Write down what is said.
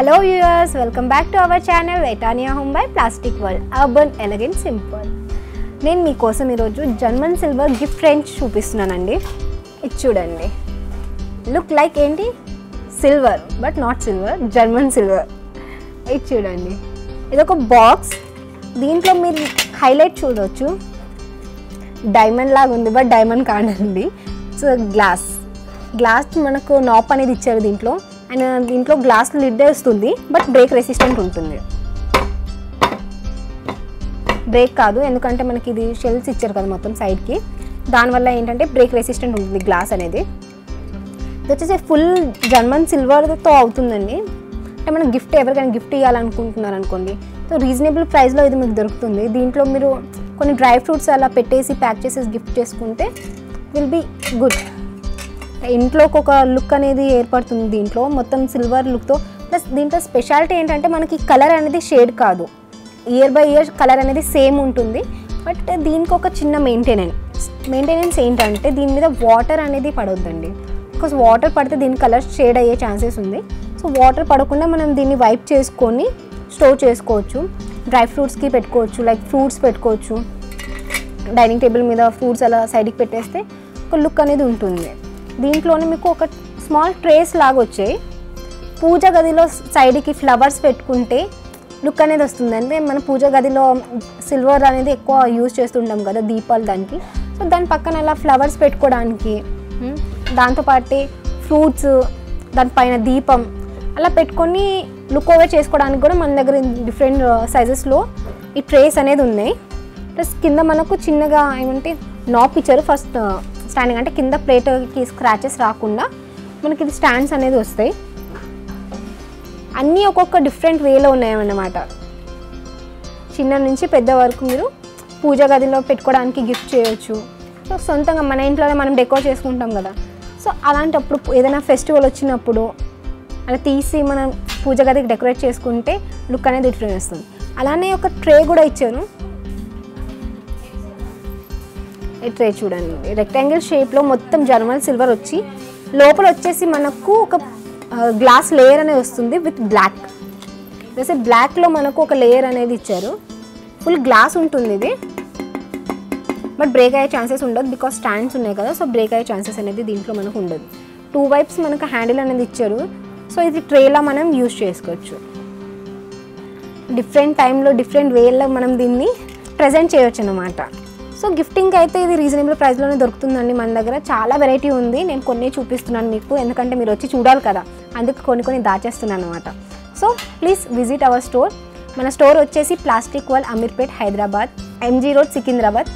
Hello viewers, welcome back to our channel Etania Home by Plastic World Urban Elegant Simple. నేను మీకోసం ఈరోజు German silver gift range చూపిస్తున్నానండి. ఇది చూడండి, look like ఏంటి silver but not silver, German silver. ఇది చూడండి, ఇదొక బాక్స్. దీంట్లో మీరు హైలైట్ చూడవచ్చు, డైమండ్ లాగా ఉంది బట్ డైమండ్ కాదండి. సో గ్లాస్ మనకు నాప్ అనేది ఇచ్చారు దీంట్లో. అండ్ దీంట్లో గ్లాస్ లిడ్ వస్తుంది బట్ బ్రేక్ రెసిస్టెంట్ ఉంటుంది. బ్రేక్ కాదు, ఎందుకంటే మనకి ఇది షెల్స్ ఇచ్చారు కదా మొత్తం సైడ్కి, దానివల్ల ఏంటంటే బ్రేక్ రెసిస్టెంట్ ఉంటుంది గ్లాస్ అనేది. ఇది వచ్చేసి ఫుల్ జర్మన్ సిల్వర్తో అవుతుందండి. అంటే మనం ఎవరికైనా గిఫ్ట్ ఇవ్వాలనుకుంటున్నారు అనుకోండి, సో రీజనబుల్ ప్రైస్లో ఇది మీకు దొరుకుతుంది. దీంట్లో మీరు కొన్ని డ్రై ఫ్రూట్స్ అలా పెట్టేసి ప్యాక్ చేసేసి గిఫ్ట్ చేసుకుంటే విల్ బీ గుడ్. ఇంట్లోకి ఒక లుక్ అనేది ఏర్పడుతుంది. దీంట్లో మొత్తం సిల్వర్ లుక్తో, ప్లస్ దీంట్లో స్పెషాలిటీ ఏంటంటే మనకి కలర్ అనేది షేడ్ కాదు, ఇయర్ బై ఇయర్ కలర్ అనేది సేమ్ ఉంటుంది. బట్ దీనికి ఒక చిన్న మెయింటెనెన్స్ ఏంటంటే దీని మీద వాటర్ అనేది పడవద్దండి. బికాస్ వాటర్ పడితే దీని కలర్ షేడ్ అయ్యే ఛాన్సెస్ ఉంది. సో వాటర్ పడకుండా మనం దీన్ని వైప్ చేసుకొని స్టోర్ చేసుకోవచ్చు. డ్రై ఫ్రూట్స్కి పెట్టుకోవచ్చు, లైక్ ఫ్రూట్స్ పెట్టుకోవచ్చు. డైనింగ్ టేబుల్ మీద ఫ్రూట్స్ అలా సైడ్కి పెట్టేస్తే ఒక లుక్ అనేది ఉంటుంది. దీంట్లోనే మీకు ఒక స్మాల్ ట్రేస్ లాగా వచ్చాయి. పూజ గదిలో సైడ్కి ఫ్లవర్స్ పెట్టుకుంటే లుక్ అనేది వస్తుంది. అంటే మన పూజ గదిలో సిల్వర్ అనేది ఎక్కువ యూజ్ చేస్తుంటాం కదా దీపాలు దానికి. సో దాని పక్కన అలా ఫ్లవర్స్ పెట్టుకోవడానికి, దాంతోపాటు ఫ్రూట్స్, దానిపైన దీపం అలా పెట్టుకొని లుక్ ఓవర్ చేసుకోవడానికి కూడా మన దగ్గర డిఫరెంట్ సైజెస్లో ఈ ట్రేస్ అనేది ఉన్నాయి. ప్లస్ కింద మనకు చిన్నగా ఏమంటే నాప్ ఇచ్చారు ఫస్ట్ స్టాండింగ్, అంటే కింద ప్లేట్కి స్క్రాచెస్ రాకుండా మనకి ఇది స్టాండ్స్ అనేది వస్తాయి. అన్నీ ఒక్కొక్క డిఫరెంట్ వేలో ఉన్నాయన్నమాట. చిన్న నుంచి పెద్ద వరకు మీరు పూజ గదిలో పెట్టుకోవడానికి గిఫ్ట్ చేయొచ్చు. సో సొంతంగా మన ఇంట్లోనే మనం డెకోర్ చేసుకుంటాం కదా, సో అలాంటప్పుడు ఏదైనా ఫెస్టివల్ వచ్చినప్పుడు అలా తీసి మనం పూజ గదికి డెకరేట్ చేసుకుంటే లుక్ అనేది డిఫరెంట్ వస్తుంది. అలానే ఒక ట్రే కూడా ఇచ్చాను. ఈ ట్రే చూడండి, రెక్టాంగిల్ షేప్లో మొత్తం జర్మన్ సిల్వర్ వచ్చి లోపల వచ్చేసి మనకు ఒక గ్లాస్ లేయర్ అనేది వస్తుంది విత్ బ్లాక్. వేసే బ్లాక్లో మనకు ఒక లేయర్ అనేది ఇచ్చారు. ఫుల్ గ్లాస్ ఉంటుంది ఇది, బట్ బ్రేక్ అయ్యే ఛాన్సెస్ ఉండదు బికాస్ స్టాండ్స్ ఉన్నాయి కదా. సో బ్రేక్ అయ్యే ఛాన్సెస్ అనేది దీంట్లో మనకు ఉండదు. 2 వైప్స్ మనకు హ్యాండిల్ అనేది ఇచ్చారు. సో ఇది ట్రేలా మనం యూజ్ చేసుకోవచ్చు. డిఫరెంట్ టైంలో డిఫరెంట్ వేలో మనం దీన్ని ప్రజెంట్ చేయవచ్చు అన్నమాట. సో గిఫ్టింగ్ అయితే ఇది రీజనబుల్ ప్రైస్లోనే దొరుకుతుందండి. మన దగ్గర చాలా వెరైటీ ఉంది. నేను కొన్ని చూపిస్తున్నాను మీకు, ఎందుకంటే మీరు వచ్చి చూడాలి కదా, అందుకు కొన్ని దాచేస్తున్నాను అనమాట. So please visit our store. మన స్టోర్ వచ్చేసి plastic world Ameerpet, Hyderabad, MG road, Secunderabad.